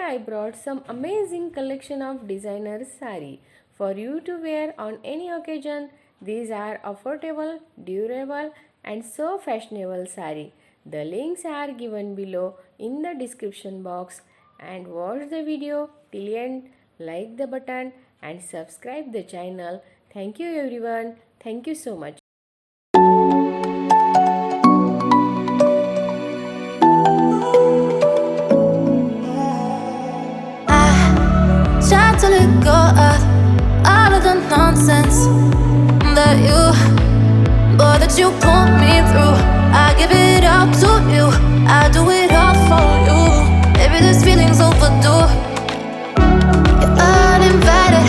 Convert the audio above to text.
I brought some amazing collection of designer sari for you to wear on any occasion. These are affordable, durable and so fashionable sari. The links are given below in the description box and watch the video till end, like the button and subscribe the channel. Thank you everyone. Thank you so much. Try to let go of all of the nonsense that you put me through. I give it all to you, I do it all for you. Maybe this feeling's overdue. You're uninvited,